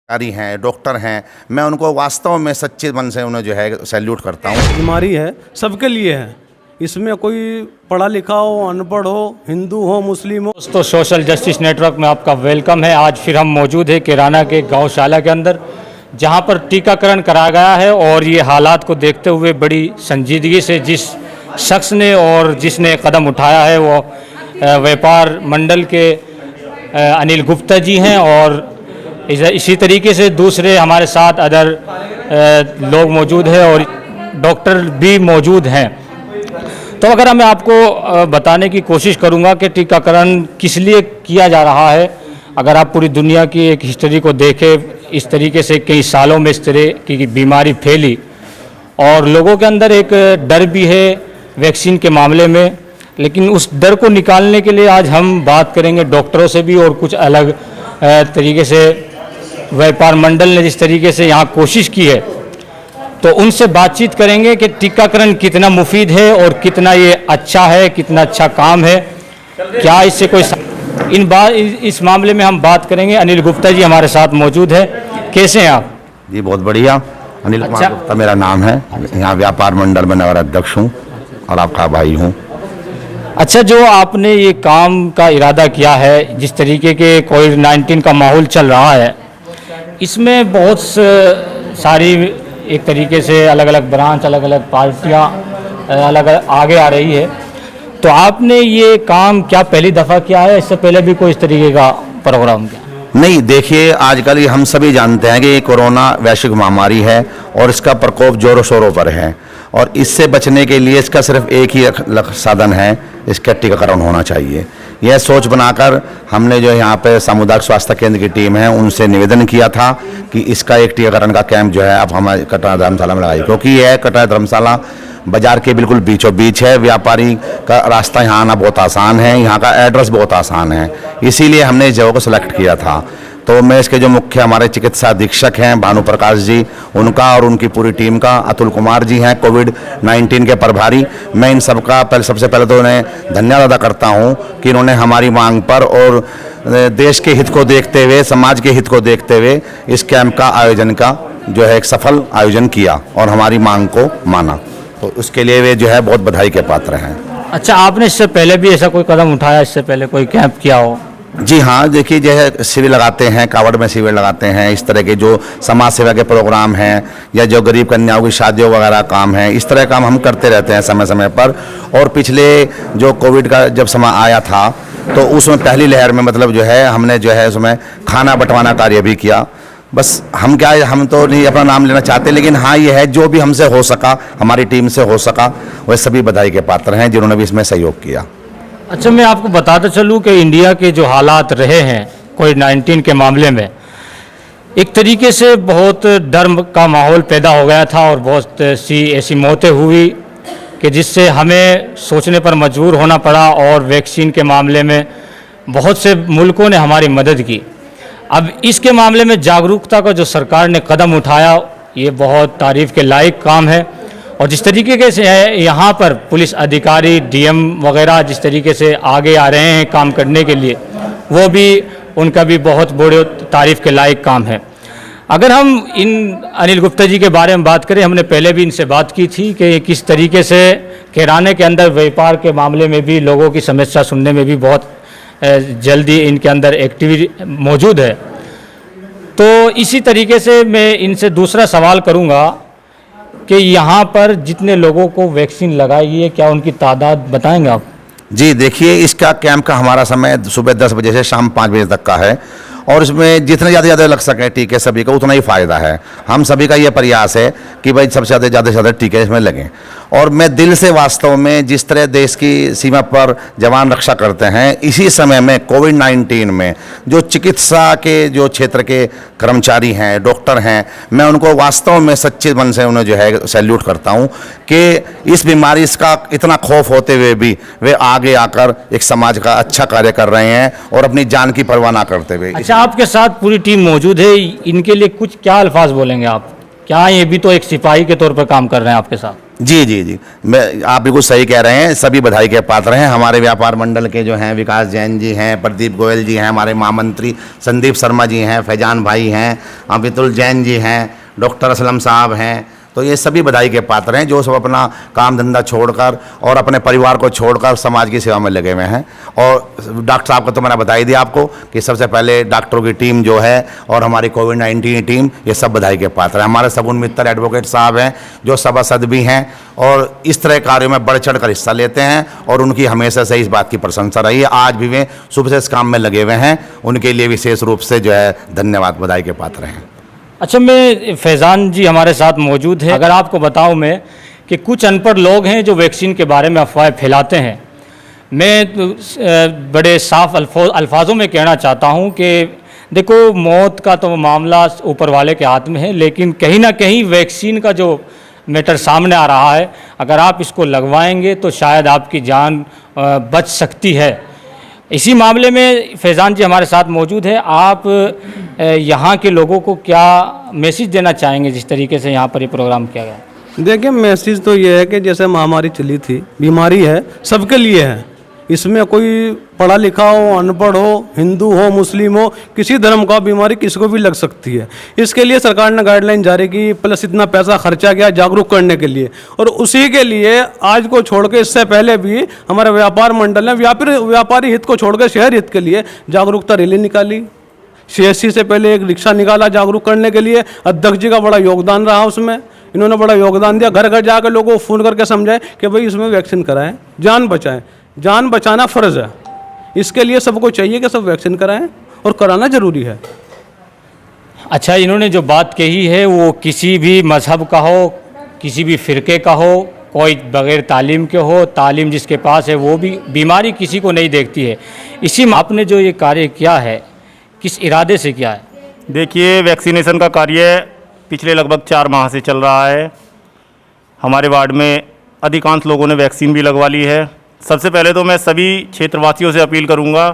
अधिकारी हैं, डॉक्टर हैं, मैं उनको वास्तव में सच्चे मन से उन्हें जो है सैल्यूट करता हूँ। बीमारी है, सबके लिए है। इसमें कोई पढ़ा लिखा हो, अनपढ़ हो, हिंदू हो, मुस्लिम हो। दोस्तों, सोशल जस्टिस नेटवर्क में आपका वेलकम है। आज फिर हम मौजूद हैं किराना के गौशाला के अंदर, जहां पर टीकाकरण कराया गया है। और ये हालात को देखते हुए बड़ी संजीदगी से जिस शख्स ने और जिसने कदम उठाया है वो व्यापार मंडल के अनिल गुप्ता जी हैं। और इसी तरीके से दूसरे हमारे साथ अदर लोग मौजूद हैं और डॉक्टर भी मौजूद हैं। तो अगर मैं आपको बताने की कोशिश करूंगा कि टीकाकरण किस लिए किया जा रहा है। अगर आप पूरी दुनिया की एक हिस्ट्री को देखें, इस तरीके से कई सालों में इस तरह की बीमारी फैली और लोगों के अंदर एक डर भी है वैक्सीन के मामले में। लेकिन उस डर को निकालने के लिए आज हम बात करेंगे डॉक्टरों से भी, और कुछ अलग तरीके से व्यापार मंडल ने जिस तरीके से यहाँ कोशिश की है तो उनसे बातचीत करेंगे कि टीकाकरण कितना मुफीद है और कितना ये अच्छा है, कितना अच्छा काम है, क्या इससे कोई इस मामले में हम बात करेंगे। अनिल गुप्ता जी हमारे साथ मौजूद है। कैसे हैं आप? जी बहुत बढ़िया। अनिल कुमार गुप्ता मेरा नाम है, यहाँ व्यापार मंडल में नगर अध्यक्ष हूँ और आपका भाई हूँ। अच्छा, जो आपने ये काम का इरादा किया है, जिस तरीके के कोविड-19 का माहौल चल रहा है, इसमें बहुत सारी एक तरीके से अलग अलग ब्रांच, अलग अलग पार्टियां अलग आगे आ रही है। तो आपने ये काम क्या पहली दफ़ा किया है? इससे पहले भी कोई इस तरीके का प्रोग्राम किया? नहीं, देखिए आजकल ये हम सभी जानते हैं कि ये कोरोना वैश्विक महामारी है और इसका प्रकोप जोरों शोरों पर है और इससे बचने के लिए इसका सिर्फ एक ही साधन है, इसका टीकाकरण होना चाहिए। यह सोच बनाकर हमने जो यहाँ पे सामुदायिक स्वास्थ्य केंद्र की टीम है उनसे निवेदन किया था कि इसका एक टीकाकरण का कैंप जो है अब हमारे कटरा धर्मशाला में लगाई, क्योंकि यह कटरा धर्मशाला बाजार के बिल्कुल बीचों बीच है। व्यापारी का रास्ता यहाँ आना बहुत आसान है, यहाँ का एड्रेस बहुत आसान है, इसीलिए हमने इस जगह को सिलेक्ट किया था। तो मैं इसके जो मुख्य हमारे चिकित्सा अधीक्षक हैं भानु प्रकाश जी, उनका और उनकी पूरी टीम का, अतुल कुमार जी हैं कोविड-19 के प्रभारी, मैं इन सबका सबसे पहले तो उन्हें धन्यवाद अदा करता हूं कि इन्होंने हमारी मांग पर और देश के हित को देखते हुए, समाज के हित को देखते हुए इस कैंप का आयोजन का जो है एक सफल आयोजन किया और हमारी मांग को माना। तो उसके लिए वे जो है बहुत बधाई के पात्र हैं। अच्छा, आपने इससे पहले भी ऐसा कोई कदम उठाया, इससे पहले कोई कैंप किया हो? जी हाँ, देखिए जो है शिविर लगाते हैं, कावड़ में शिविर लगाते हैं, इस तरह के जो समाज सेवा के प्रोग्राम हैं या जो गरीब कन्याओं की शादियों वगैरह काम है, इस तरह काम हम करते रहते हैं समय समय पर। और पिछले जो कोविड का जब समय आया था तो उसमें पहली लहर में मतलब जो है हमने जो है उसमें खाना बंटवाना कार्य भी किया। बस हम तो नहीं अपना नाम लेना चाहते, लेकिन हाँ ये है जो भी हमसे हो सका, हमारी टीम से हो सका, वह सभी बधाई के पात्र हैं जिन्होंने भी इसमें सहयोग किया। अच्छा, मैं आपको बताता चलूं कि इंडिया के जो हालात रहे हैं कोविड-19 के मामले में, एक तरीके से बहुत डर का माहौल पैदा हो गया था और बहुत सी ऐसी मौतें हुई कि जिससे हमें सोचने पर मजबूर होना पड़ा। और वैक्सीन के मामले में बहुत से मुल्कों ने हमारी मदद की। अब इसके मामले में जागरूकता का जो सरकार ने कदम उठाया, ये बहुत तारीफ़ के लायक काम है। और जिस तरीके से है यहाँ पर पुलिस अधिकारी, डीएम वगैरह जिस तरीके से आगे आ रहे हैं काम करने के लिए, वो भी उनका भी बहुत बड़े तारीफ़ के लायक काम है। अगर हम इन अनिल गुप्ता जी के बारे में बात करें, हमने पहले भी इनसे बात की थी कि किस तरीके से किराने के अंदर व्यापार के मामले में भी लोगों की समस्या सुनने में भी बहुत जल्दी इनके अंदर एक्टिविटी मौजूद है। तो इसी तरीके से मैं इनसे दूसरा सवाल करूँगा कि यहाँ पर जितने लोगों को वैक्सीन लगाई है, क्या उनकी तादाद बताएंगे आप? जी देखिए, इसका कैंप का हमारा समय सुबह 10 बजे से शाम 5 बजे तक का है और इसमें जितने ज़्यादा लग सके टीके सभी का उतना ही फ़ायदा है। हम सभी का ये प्रयास है कि भाई सबसे ज़्यादा से ज़्यादा टीके इसमें लगें। और मैं दिल से वास्तव में जिस तरह देश की सीमा पर जवान रक्षा करते हैं, इसी समय में कोविड-19 में जो चिकित्सा के जो क्षेत्र के कर्मचारी हैं, डॉक्टर हैं, मैं उनको वास्तव में सच्चे मन से उन्हें जो है सैल्यूट करता हूँ कि इस बीमारी का इतना खौफ होते हुए भी वे आगे आकर एक समाज का अच्छा कार्य कर रहे हैं और अपनी जान की परवाह ना करते हुए। अच्छा, आपके साथ पूरी टीम मौजूद है, इनके लिए कुछ क्या अल्फाज बोलेंगे आप? क्या ये भी तो एक सिपाही के तौर पर काम कर रहे हैं आपके साथ? जी जी जी, मैं आप बिल्कुल सही कह रहे हैं, सभी बधाई के पात्र हैं। हमारे व्यापार मंडल के जो हैं विकास जैन जी हैं, प्रदीप गोयल जी हैं, हमारे महामंत्री संदीप शर्मा जी हैं, फैजान भाई हैं, अमितुल जैन जी हैं, डॉक्टर असलम साहब हैं, तो ये सभी बधाई के पात्र हैं जो सब अपना काम धंधा छोड़कर और अपने परिवार को छोड़कर समाज की सेवा में लगे हुए हैं। और डॉक्टर साहब को तो मैंने बधाई दी आपको कि सबसे पहले डॉक्टरों की टीम जो है और हमारी कोविड-19 टीम, ये सब बधाई के पात्र हैं। हमारे सगुन मित्तर एडवोकेट साहब हैं जो सभासद भी हैं और इस तरह कार्यों में बढ़ चढ़ कर हिस्सा लेते हैं और उनकी हमेशा से इस बात की प्रशंसा रही है। आज भी वे सुबह से इस काम में लगे हुए हैं, उनके लिए विशेष रूप से जो है धन्यवाद, बधाई के पात्र हैं। अच्छा, मैं फैज़ान जी हमारे साथ मौजूद है। अगर आपको बताऊं मैं कि कुछ अनपढ़ लोग हैं जो वैक्सीन के बारे में अफवाहें फैलाते हैं, मैं बड़े साफ अल्फाजों में कहना चाहता हूं कि देखो, मौत का तो मामला ऊपर वाले के हाथ में है, लेकिन कहीं ना कहीं वैक्सीन का जो मैटर सामने आ रहा है, अगर आप इसको लगवाएंगे तो शायद आपकी जान बच सकती है। इसी मामले में फैज़ान जी हमारे साथ मौजूद है। आप यहाँ के लोगों को क्या मैसेज देना चाहेंगे जिस तरीके से यहाँ पर ये प्रोग्राम किया गया? देखिए, मैसेज तो ये है कि जैसे महामारी चली थी, बीमारी है, सबके लिए है। इसमें कोई पढ़ा लिखा हो, अनपढ़ हो, हिंदू हो, मुस्लिम हो, किसी धर्म का बीमारी किसी को भी लग सकती है। इसके लिए सरकार ने गाइडलाइन जारी की, प्लस इतना पैसा खर्चा किया जागरूक करने के लिए। और उसी के लिए आज को छोड़ के इससे पहले भी हमारे व्यापार मंडल ने व्यापारी हित को छोड़ के शहर हित के लिए जागरूकता रैली निकाली। CSC से पहले एक रिक्शा निकाला जागरूक करने के लिए। अध्यक्ष जी का बड़ा योगदान रहा उसमें, इन्होंने बड़ा योगदान दिया। घर घर जाकर लोगों को फ़ोन करके समझाए कि भाई इसमें वैक्सीन कराएं, जान बचाएं। जान बचाना फ़र्ज़ है, इसके लिए सबको चाहिए कि सब वैक्सीन कराएं और कराना ज़रूरी है। अच्छा, इन्होंने जो बात कही है वो किसी भी मज़हब का हो, किसी भी फ़िरके का हो, कोई बग़ैर तालीम के हो, तालीम जिसके पास है वो भी, बीमारी किसी को नहीं देखती है। इसी में आपने जो ये कार्य किया है, किस इरादे से किया है? देखिए, वैक्सीनेशन का कार्य पिछले लगभग 4 माह से चल रहा है। हमारे वार्ड में अधिकांश लोगों ने वैक्सीन भी लगवा ली है। सबसे पहले तो मैं सभी क्षेत्रवासियों से अपील करूंगा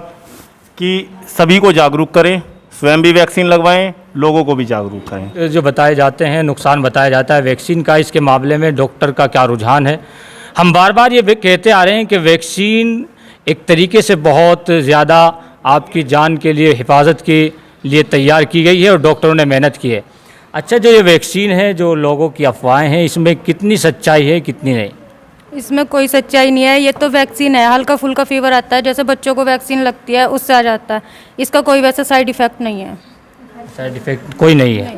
कि सभी को जागरूक करें, स्वयं भी वैक्सीन लगवाएं, लोगों को भी जागरूक करें। जो बताए जाते हैं, नुकसान बताया जाता है वैक्सीन का, इसके मामले में डॉक्टर का क्या रुझान है? हम बार बार ये कहते आ रहे हैं कि वैक्सीन एक तरीके से बहुत ज़्यादा आपकी जान के लिए, हिफाजत के लिए तैयार की गई है और डॉक्टरों ने मेहनत की है। अच्छा, जो ये वैक्सीन है, जो लोगों की अफवाहें हैं, इसमें कितनी सच्चाई है, कितनी नहीं? इसमें कोई सच्चाई नहीं है। ये तो वैक्सीन है, हल्का फुल्का फीवर आता है, जैसे बच्चों को वैक्सीन लगती है उससे आ जाता है। इसका कोई वैसा साइड इफ़ेक्ट नहीं है। साइड इफ़ेक्ट कोई नहीं है।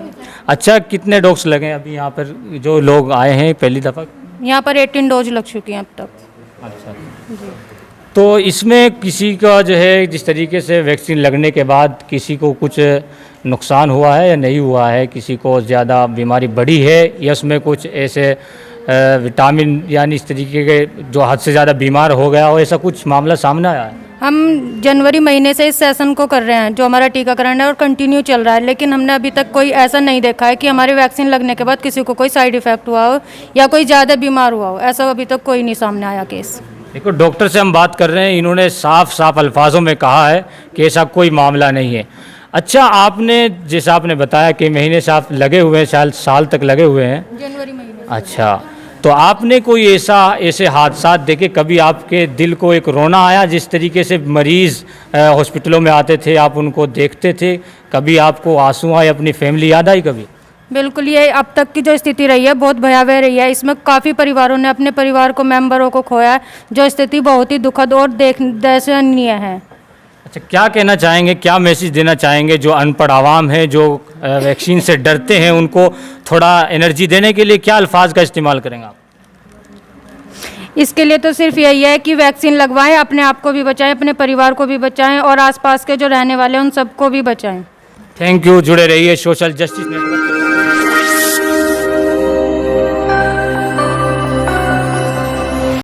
अच्छा, कितने डोज लगे अभी यहाँ पर जो लोग आए हैं पहली दफ़ा? यहाँ पर 18 डोज लग चुकी हैं अब तक। अच्छा, तो इसमें किसी का जो है, जिस तरीके से वैक्सीन लगने के बाद किसी को कुछ नुकसान हुआ है या नहीं हुआ है? किसी को ज़्यादा बीमारी बढ़ी है या उसमें कुछ ऐसे विटामिन यानी इस तरीके के जो हद से ज़्यादा बीमार हो गया हो, ऐसा कुछ मामला सामने आया है? हम जनवरी महीने से इस सेशन को कर रहे हैं, जो हमारा टीकाकरण है, और कंटिन्यू चल रहा है, लेकिन हमने अभी तक कोई ऐसा नहीं देखा है कि हमारे वैक्सीन लगने के बाद किसी को कोई साइड इफ़ेक्ट हुआ हो या कोई ज़्यादा बीमार हुआ हो। ऐसा अभी तक कोई नहीं सामने आया केस। देखो, डॉक्टर से हम बात कर रहे हैं, इन्होंने साफ साफ अल्फाजों में कहा है कि ऐसा कोई मामला नहीं है। अच्छा, आपने जैसा आपने बताया कि महीने से आप लगे हुए हैं, शायद साल तक लगे हुए हैं, जनवरी महीने। अच्छा, तो आपने कोई ऐसे हादसा देखे, कभी आपके दिल को एक रोना आया? जिस तरीके से मरीज़ हॉस्पिटलों में आते थे, आप उनको देखते थे, कभी आपको आंसू आए, अपनी फैमिली याद आई कभी? बिल्कुल, ये अब तक की जो स्थिति रही है बहुत भयावह रही है। इसमें काफ़ी परिवारों ने अपने परिवार को, मेंबरों को खोया है, जो स्थिति बहुत ही दुखद और दर्शनीय है। अच्छा, क्या कहना चाहेंगे, क्या मैसेज देना चाहेंगे जो अनपढ़ आवाम है, जो वैक्सीन से डरते हैं, उनको थोड़ा एनर्जी देने के लिए क्या अल्फाज का इस्तेमाल करेंगे आप? इसके लिए तो सिर्फ यही है कि वैक्सीन लगवाएं, अपने आप को भी बचाएं, अपने परिवार को भी बचाएं और आसपास के जो रहने वाले हैं उन सबको भी बचाएं। Thank you. जुड़े रहिए सोशल जस्टिस नेटवर्क।